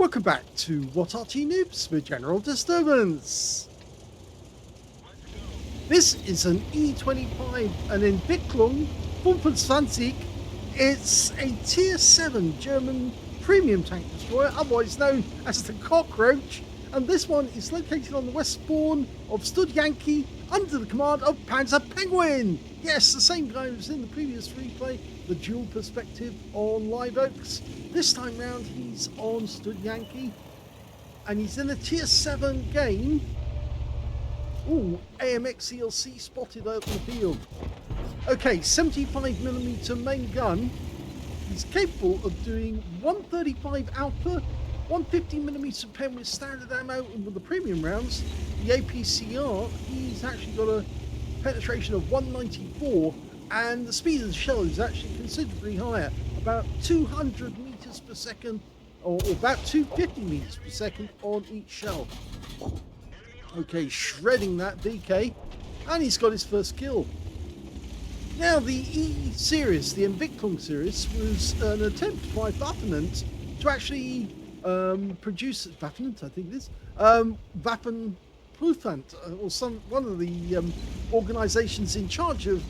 Welcome back to What Arty Noobs with General Disturbance. This is an E25, an Entwicklung 25. It's a Tier 7 German premium tank destroyer, otherwise known as the Cockroach, and this one is located on the west spawn of Studzianki under the command of panzerpenguin. Yes, the same guy who was in the previous replay, the dual perspective on Live Oaks. This time round he's on Studzianki and he's in a Tier 7 game. Ooh, AMX CLC spotted out in the field. Okay, 75mm main gun. He's capable of doing 135 output, 150mm pen with standard ammo, and with the premium rounds, the APCR, he's actually got a penetration of 194, and the speed of the shell is actually considerably higher, about 200 meters per second, or about 250 meters per second on each shell. Okay, shredding that DK, and he's got his first kill. Now, the E series, the Entwicklung series, was an attempt by Waffen to actually produce Waffen, I think it is, Waffenprüfung, or one of the organisations in charge of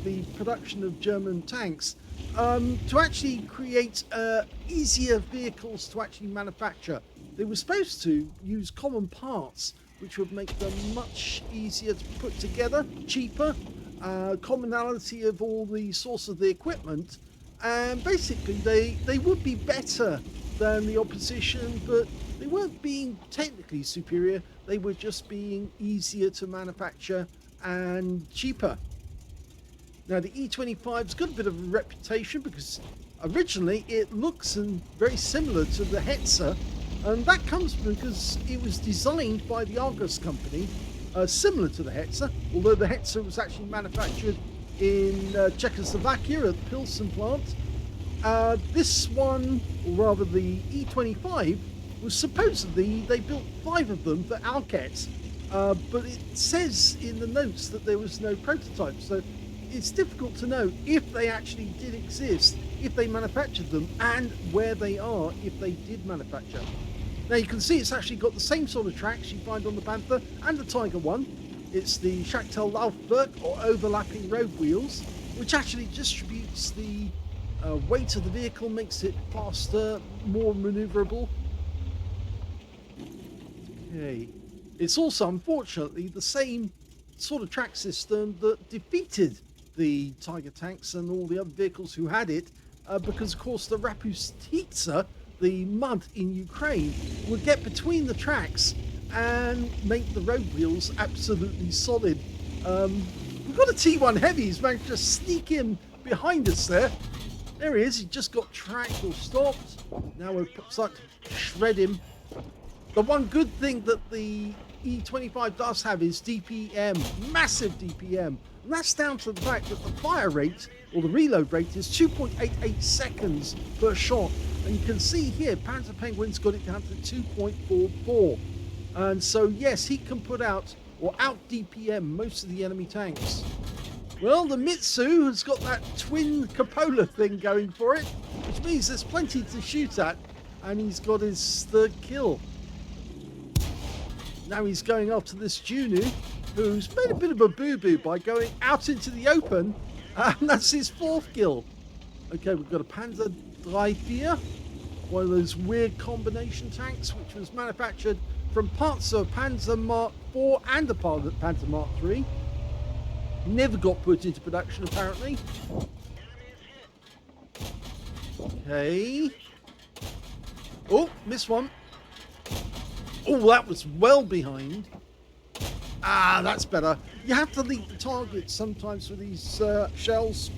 the production of German tanks, to actually create easier vehicles to actually manufacture. They were supposed to use common parts, which would make them much easier to put together, cheaper, commonality of all the source of the equipment, and basically they would be better than the opposition, but they weren't being technically superior, they were just being easier to manufacture and cheaper. Now, the E25's got a bit of a reputation because originally it looks very similar to the Hetzer, and that comes because it was designed by the Argus company, similar to the Hetzer, although the Hetzer was actually manufactured in Czechoslovakia at the Pilsen plant. This one, or rather the E25, was supposedly, they built 5 of them for Alket, but it says in the notes that there was no prototype, so it's difficult to know if they actually did exist, if they manufactured them, and where they are if they did manufacture. Now you can see it's actually got the same sort of tracks you find on the Panther and the Tiger one. It's the Schachtel Laufwerk, or overlapping road wheels, which actually distributes the weight of the vehicle, makes it faster, more maneuverable. Okay. It's also, unfortunately, the same sort of track system that defeated the Tiger tanks and all the other vehicles who had it, because of course the Rapustitsa, the mud in Ukraine, would get between the tracks and make the road wheels absolutely solid. We've got a T1 Heavy, he's managed to sneak in behind us there. There he is, he just got tracked or stopped. Now we're starting to shred him. The one good thing that the E25 does have is DPM, massive DPM. And that's down to the fact that the fire rate, or the reload rate, is 2.88 seconds per shot. And you can see here, panzerpenguin's got it down to 2.44. And so, yes, he can put out, or out DPM, most of the enemy tanks. Well, the Mitsu has got that twin cupola thing going for it, which means there's plenty to shoot at, and he's got his third kill. Now he's going after this Junu, who's made a bit of a boo-boo by going out into the open, and that's his 4th kill. Okay, we've got a Panzer 34, one of those weird combination tanks, which was manufactured from parts of Panzer Mark IV and a part of Panzer Mark III. Never got put into production, apparently. Okay. Oh, missed one. Oh, that was well behind. Ah, that's better. You have to leave the target sometimes for these shells,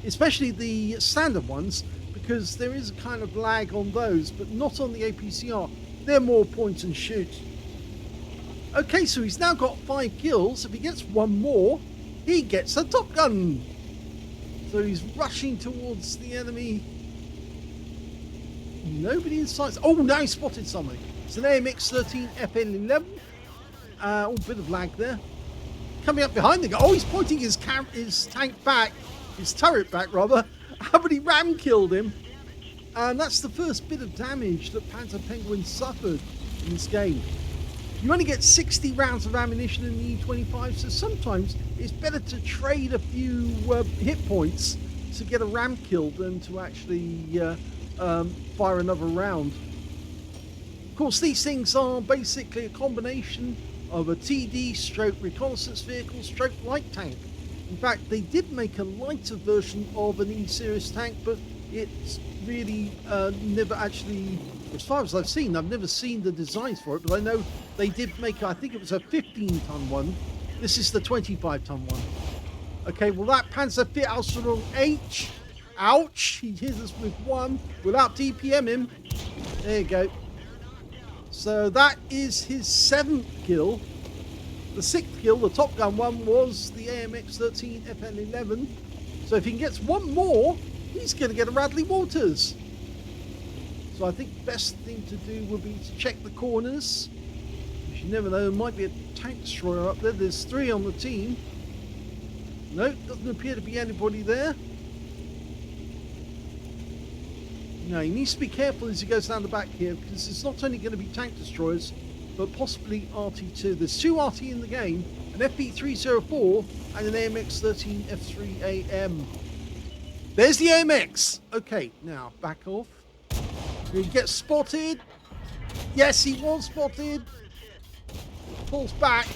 especially the standard ones, because there is a kind of lag on those, but not on the APCR. They're more point and shoot. Okay, so he's now got 5 kills. If he gets one more, he gets a Top Gun. So he's rushing towards the enemy. Nobody in sight. Oh, now he spotted something. It's an AMX 13 FN11. Oh, bit of lag there. Coming up behind the guy. Oh, he's pointing his tank back. His turret back, rather. But he ram killed him. And that's the first bit of damage that panzerpenguin suffered in this game. You only get 60 rounds of ammunition in the E25, so sometimes it's better to trade a few hit points to get a ram kill than to actually fire another round. Of course, these things are basically a combination of a TD stroke reconnaissance vehicle stroke light tank. In fact, they did make a lighter version of an E-series tank, but it's really never actually, as far as I've seen, I've never seen the designs for it, but I know they did make, I think it was a 15-ton one. This is the 25-ton one. Okay, well that Panzerpenguin H, ouch, he hit us with one without DPM him. There you go. So that is his 7th kill. The 6th kill, the Top Gun one, was the AMX-13 FN11. So if he gets one more, he's going to get a Radley Walters. So I think the best thing to do would be to check the corners. Because you never know, there might be a tank destroyer up there. There's 3 on the team. No, doesn't appear to be anybody there. No, he needs to be careful as he goes down the back here, because it's not only going to be tank destroyers, but possibly Arty too. There's 2 Arty in the game, an FP304 and an AMX-13 F3AM. There's the AMX. Okay, now back off. He gets spotted. Yes, he was spotted. Pulls back.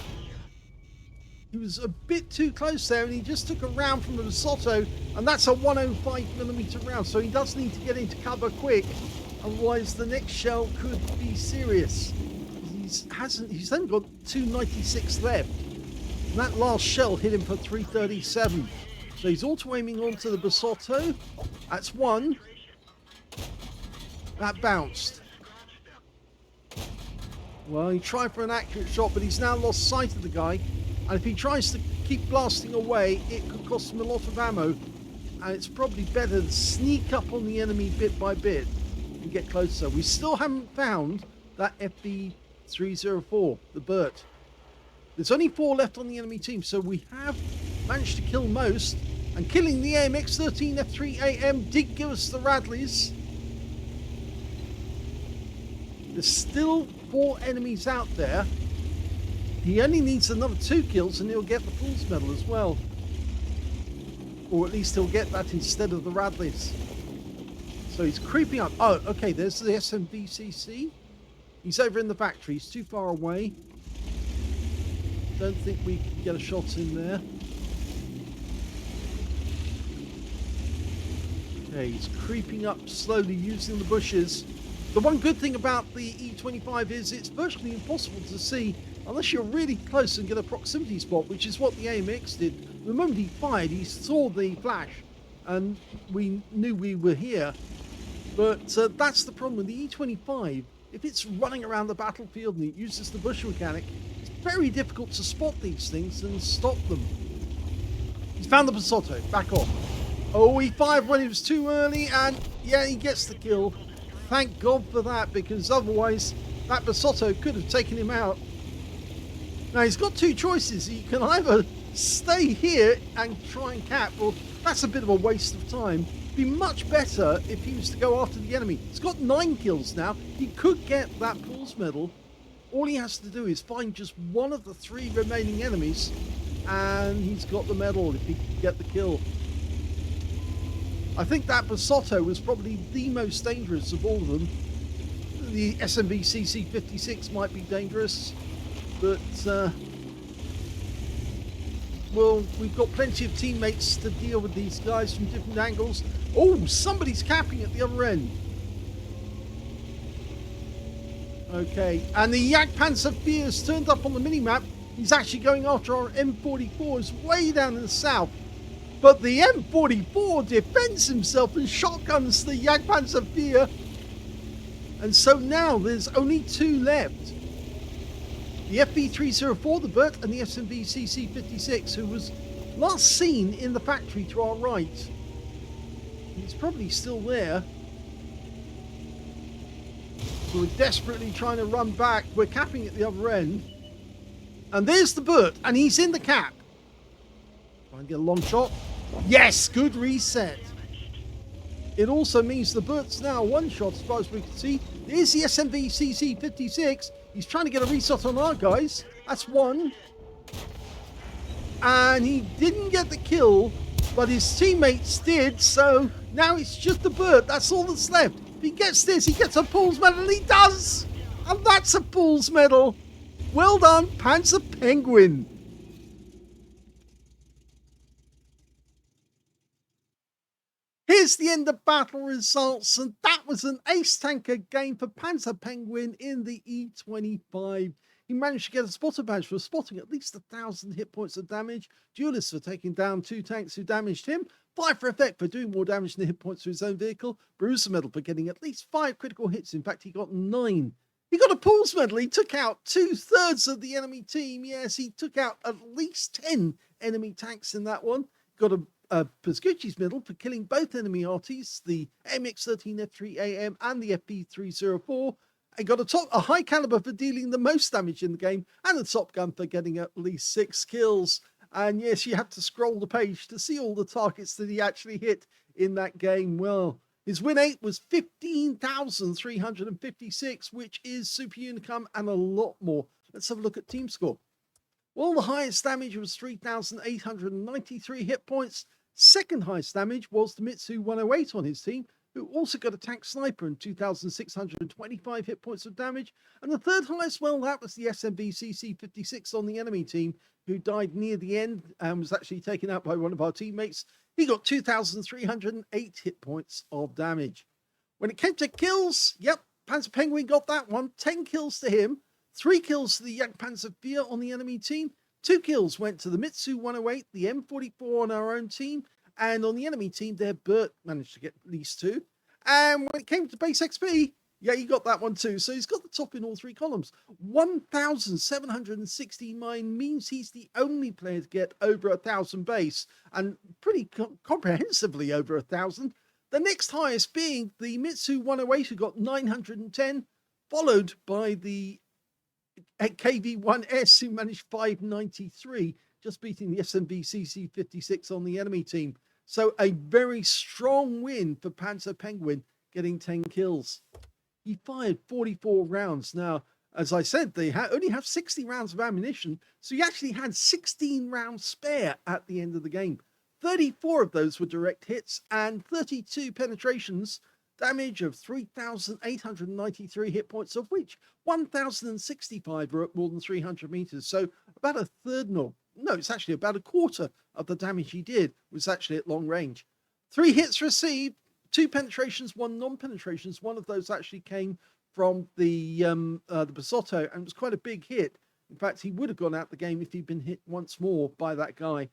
He was a bit too close there, and he just took a round from the Risotto, and that's a 105mm round, so he does need to get into cover quick, otherwise the next shell could be serious. He's only got 296 left, and that last shell hit him for 337. So he's auto-aiming onto the Risotto. That's one. That bounced. Well, he tried for an accurate shot, but he's now lost sight of the guy. And if he tries to keep blasting away, it could cost him a lot of ammo. And it's probably better to sneak up on the enemy bit by bit and get closer. We still haven't found that FB304, the Burt. There's only 4 left on the enemy team, so we have managed to kill most. And killing the AMX-13 F3AM did give us the Radleys. There's still 4 enemies out there. He only needs another 2 kills and he'll get the Fool's Medal as well. Or at least he'll get that instead of the Radleys. So he's creeping up. Oh, okay, there's the SMVCC. He's over in the factory. He's too far away. Don't think we can get a shot in there. Okay, he's creeping up slowly using the bushes. The one good thing about the E25 is it's virtually impossible to see unless you're really close and get a proximity spot, which is what the AMX did. The moment he fired, he saw the flash, and we knew we were here. But that's the problem with the E25. If it's running around the battlefield and it uses the bush mechanic, it's very difficult to spot these things and stop them. He's found the Risotto. Back off. Oh, he fired when it was too early, and yeah, he gets the kill. Thank God for that, because otherwise that Risotto could have taken him out. Now, he's got 2 choices. He can either stay here and try and cap, or that's a bit of a waste of time. It'd be much better if he was to go after the enemy. He's got 9 kills now. He could get that Fool's Medal. All he has to do is find just one of the 3 remaining enemies, and he's got the medal if he can get the kill. I think that Risotto was probably the most dangerous of all of them. The SMV CC56 might be dangerous, but well, we've got plenty of teammates to deal with these guys from different angles. Oh, somebody's capping at the other end. Okay, and the Jagdpanzer IV has turned up on the minimap. He's actually going after our M44s way down in the south. But the M44 defends himself and shotguns the Jagdpanzer IV. And so now there's only 2 left. The FB304, the Burt, and the SMV CC56, who was last seen in the factory to our right. He's probably still there. So we're desperately trying to run back. We're capping at the other end. And there's the Burt, and he's in the cap. Try and get a long shot. Yes, good reset. It also means the Bert's now one shot as far as we can see. There's the SMV-CC56. He's trying to get a reset on our guys. That's one. And he didn't get the kill, but his teammates did. So now it's just the Bert. That's all that's left. If he gets this, he gets a Paul's medal. He does! And that's a Paul's medal. Well done, panzerpenguin. Here's the end of battle results, and that was an ace tanker game for panzerpenguin in the E25. He managed to get a spotter badge for spotting at least 1,000 hit points of damage, duelist for taking down 2 tanks who damaged him, 5 for effect for doing more damage than the hit points to his own vehicle, bruiser medal for getting at least 5 critical hits. In fact, he got 9. He got a Paul's medal. He took out 2/3 of the enemy team. Yes, he took out at least 10 enemy tanks in that one. Got a Pascucci's medal for killing both enemy Artys, the MX-13F3AM and the FP304, and got a high caliber for dealing the most damage in the game, and a top gun for getting at least 6 kills. And yes, you have to scroll the page to see all the targets that he actually hit in that game. Well, his win 8 was 15,356, which is super unicum and a lot more. Let's have a look at team score. Well, the highest damage was 3,893 hit points. Second highest damage was the Mitsu 108 on his team, who also got a tank sniper and 2,625 hit points of damage. And the third highest, well, that was the SMV-CC56 on the enemy team, who died near the end and was actually taken out by one of our teammates. He got 2,308 hit points of damage. When it came to kills, yep, panzerpenguin got that one. 10 kills to him, 3 kills to the Jagdpanzer IV on the enemy team, 2 kills went to the Mitsu 108, the M44 on our own team, and on the enemy team there, Bert managed to get at least 2. And when it came to base XP, yeah, he got that one too. So he's got the top in all 3 columns. 1,769 means he's the only player to get over 1,000 base, and pretty comprehensively over 1,000. The next highest being the Mitsu 108, who got 910, followed by the KV-1S, who managed 593, just beating the SMV-CC56 on the enemy team. So a very strong win for panzerpenguin, getting 10 kills. He fired 44 rounds. Now, as I said, they only have 60 rounds of ammunition, so he actually had 16 rounds spare at the end of the game. 34 of those were direct hits and 32 penetrations, damage of 3,893 hit points, of which 1,065 were at more than 300 meters. So about a third, no, it's actually about a quarter of the damage he did was actually at long range. 3 hits received, 2 penetrations, 1 non-penetrations. One of those actually came from the Basotto, and it was quite a big hit. In fact, he would have gone out the game if he'd been hit once more by that guy.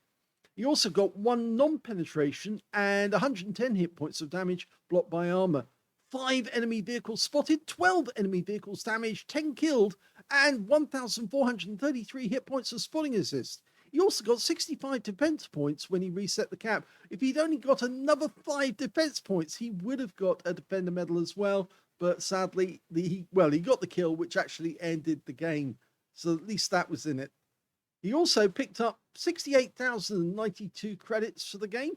He also got 1 non-penetration and 110 hit points of damage blocked by armor. 5 enemy vehicles spotted, 12 enemy vehicles damaged, 10 killed, and 1,433 hit points of spotting assist. He also got 65 defense points when he reset the cap. If he'd only got another 5 defense points, he would have got a defender medal as well. But sadly, he got the kill, which actually ended the game. So at least that was in it. He also picked up 68,092 credits for the game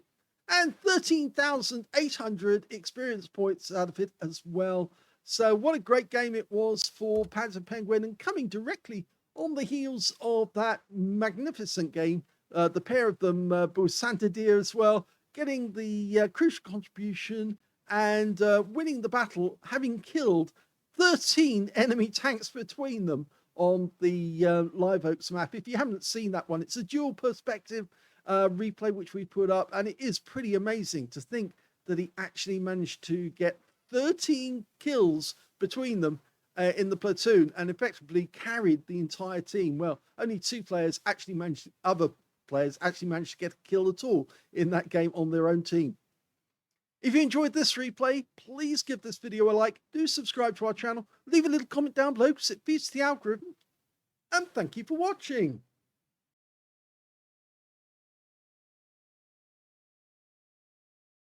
and 13,800 experience points out of it as well. So what a great game it was for panzerpenguin, and coming directly on the heels of that magnificent game, the pair of them, Santander as well, getting the crucial contribution and winning the battle, having killed 13 enemy tanks between them on the Live Oaks map. If you haven't seen that one, it's a dual perspective replay which we put up, and it is pretty amazing to think that he actually managed to get 13 kills between them in the platoon and effectively carried the entire team. Well, only 2 players actually managed, other players actually managed to get a kill at all in that game on their own team. If you enjoyed this replay, please give this video a like, do subscribe to our channel, leave a little comment down below because it feeds the algorithm, and thank you for watching.